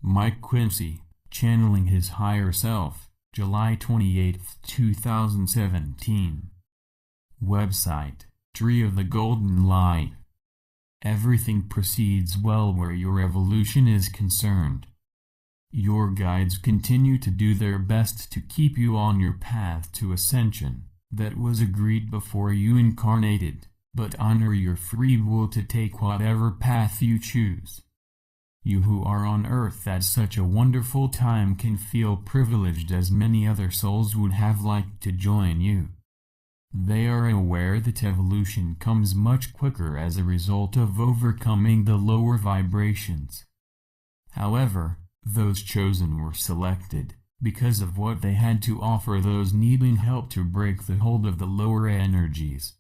Mike Quinsey, channeling his higher self, July 28, 2017. Website, Tree of the Golden Light. Everything proceeds well where your evolution is concerned. Your guides continue to do their best to keep you on your path to ascension, that was agreed before you incarnated, but honor your free will to take whatever path you choose. You who are on Earth at such a wonderful time can feel privileged, as many other souls would have liked to join you. They are aware that evolution comes much quicker as a result of overcoming the lower vibrations. However, those chosen were selected because of what they had to offer those needing help to break the hold of the lower energies.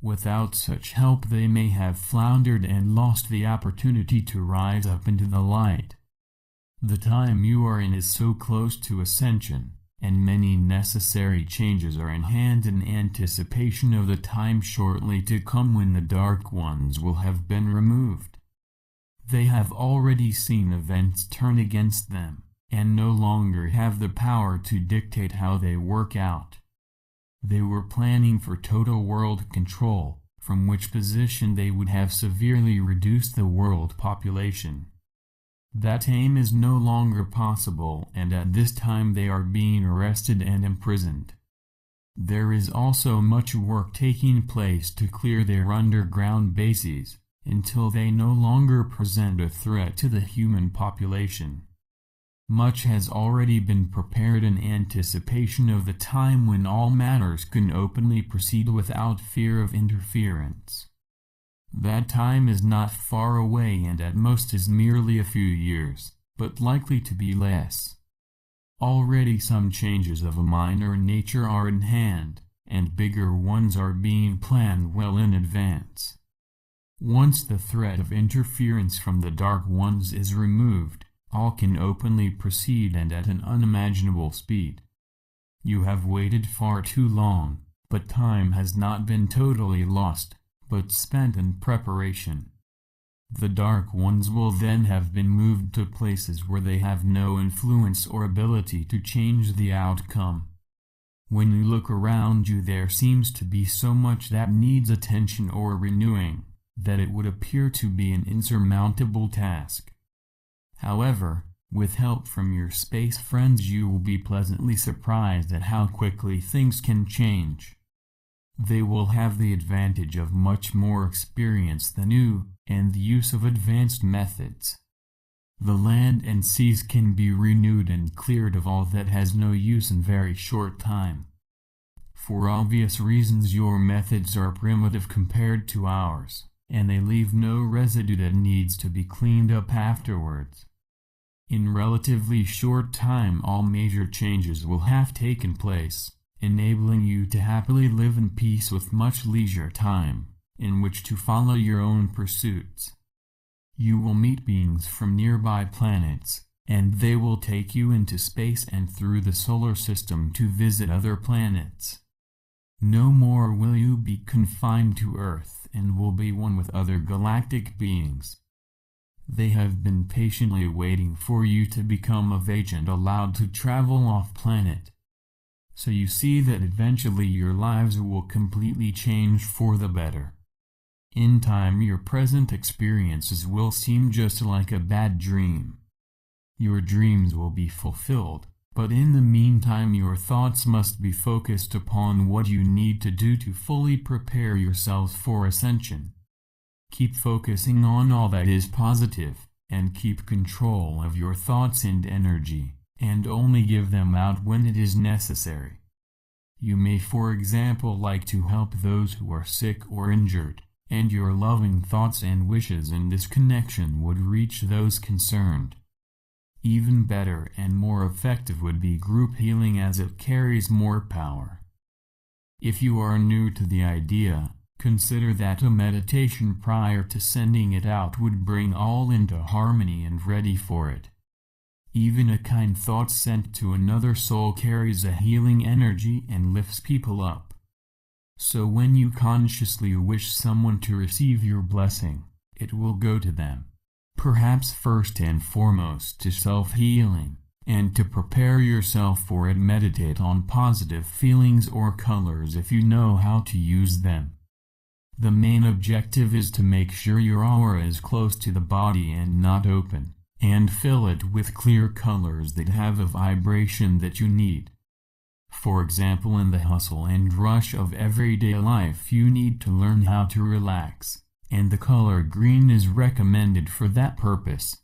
Without such help, they may have floundered and lost the opportunity to rise up into the light. The time you are in is so close to ascension, and many necessary changes are in hand in anticipation of the time shortly to come when the dark ones will have been removed. They have already seen events turn against them, and no longer have the power to dictate how they work out. They were planning for total world control, from which position they would have severely reduced the world population. That aim is no longer possible, and at this time they are being arrested and imprisoned. There is also much work taking place to clear their underground bases, until they no longer present a threat to the human population. Much has already been prepared in anticipation of the time when all matters can openly proceed without fear of interference. That time is not far away, and at most is merely a few years, but likely to be less. Already some changes of a minor nature are in hand, and bigger ones are being planned well in advance. Once the threat of interference from the Dark Ones is removed, all can openly proceed and at an unimaginable speed. You have waited far too long, but time has not been totally lost, but spent in preparation. The Dark Ones will then have been moved to places where they have no influence or ability to change the outcome. When you look around you, there seems to be so much that needs attention or renewing, that it would appear to be an insurmountable task. However, with help from your space friends, you will be pleasantly surprised at how quickly things can change. They will have the advantage of much more experience than you, and the use of advanced methods. The land and seas can be renewed and cleared of all that has no use in very short time. For obvious reasons, your methods are primitive compared to ours, and they leave no residue that needs to be cleaned up afterwards. In relatively short time, all major changes will have taken place, enabling you to happily live in peace with much leisure time, in which to follow your own pursuits. You will meet beings from nearby planets, and they will take you into space and through the solar system to visit other planets. No more will you be confined to Earth, and will be one with other galactic beings. They have been patiently waiting for you to become of age and allowed to travel off-planet. So you see that eventually your lives will completely change for the better. In time, your present experiences will seem just like a bad dream. Your dreams will be fulfilled, but in the meantime your thoughts must be focused upon what you need to do to fully prepare yourselves for ascension. Keep focusing on all that is positive, and keep control of your thoughts and energy, and only give them out when it is necessary. You may, for example, like to help those who are sick or injured, and your loving thoughts and wishes in this connection would reach those concerned. Even better and more effective would be group healing, as it carries more power. If you are new to the idea, consider that a meditation prior to sending it out would bring all into harmony and ready for it. Even a kind thought sent to another soul carries a healing energy and lifts people up. So when you consciously wish someone to receive your blessing, it will go to them. Perhaps first and foremost to self-healing, and to prepare yourself for it, meditate on positive feelings or colors if you know how to use them. The main objective is to make sure your aura is close to the body and not open, and fill it with clear colors that have a vibration that you need. For example, in the hustle and rush of everyday life, you need to learn how to relax, and the color green is recommended for that purpose.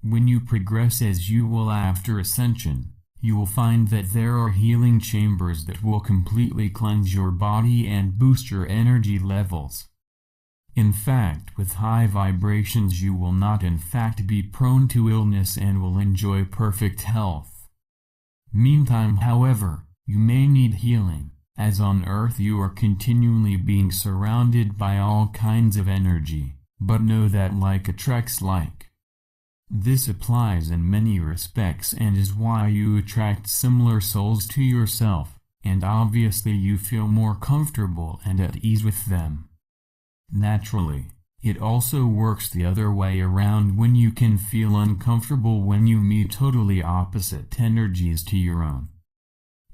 When you progress as you will after Ascension, you will find that there are healing chambers that will completely cleanse your body and boost your energy levels. In fact, with high vibrations you will not in fact be prone to illness and will enjoy perfect health. Meantime, however, you may need healing, as on Earth you are continually being surrounded by all kinds of energy, but know that like attracts like. This applies in many respects and is why you attract similar souls to yourself, and obviously you feel more comfortable and at ease with them. Naturally, it also works the other way around when you can feel uncomfortable when you meet totally opposite energies to your own.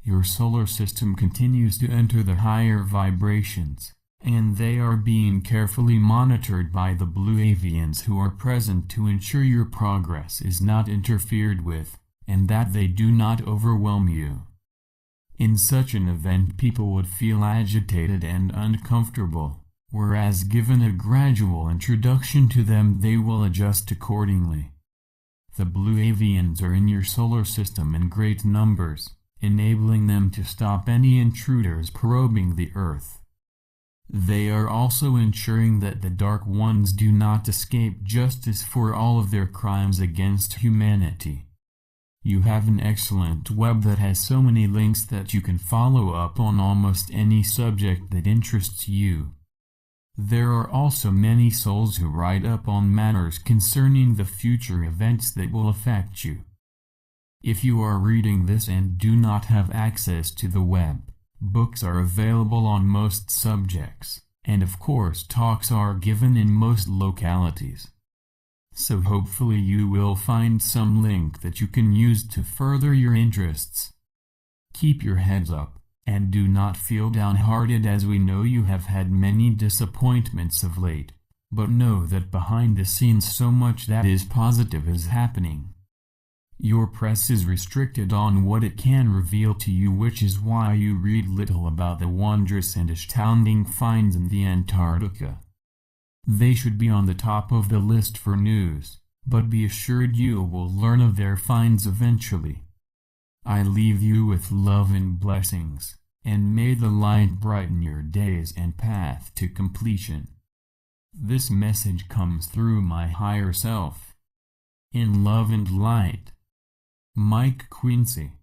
Your solar system continues to enter the higher vibrations, and they are being carefully monitored by the blue avians who are present to ensure your progress is not interfered with, and that they do not overwhelm you. In such an event, people would feel agitated and uncomfortable, whereas given a gradual introduction to them they will adjust accordingly. The blue avians are in your solar system in great numbers, enabling them to stop any intruders probing the Earth. They are also ensuring that the Dark Ones do not escape justice for all of their crimes against humanity. You have an excellent web that has so many links that you can follow up on almost any subject that interests you. There are also many souls who write up on matters concerning the future events that will affect you. If you are reading this and do not have access to the web, books are available on most subjects, and of course talks are given in most localities. So hopefully you will find some link that you can use to further your interests. Keep your heads up, and do not feel downhearted, as we know you have had many disappointments of late, but know that behind the scenes so much that is positive is happening. Your press is restricted on what it can reveal to you, which is why you read little about the wondrous and astounding finds in the Antarctica. They should be on the top of the list for news, but be assured you will learn of their finds eventually. I leave you with love and blessings, and may the light brighten your days and path to completion. This message comes through my higher self. In love and light. Mike Quinsey.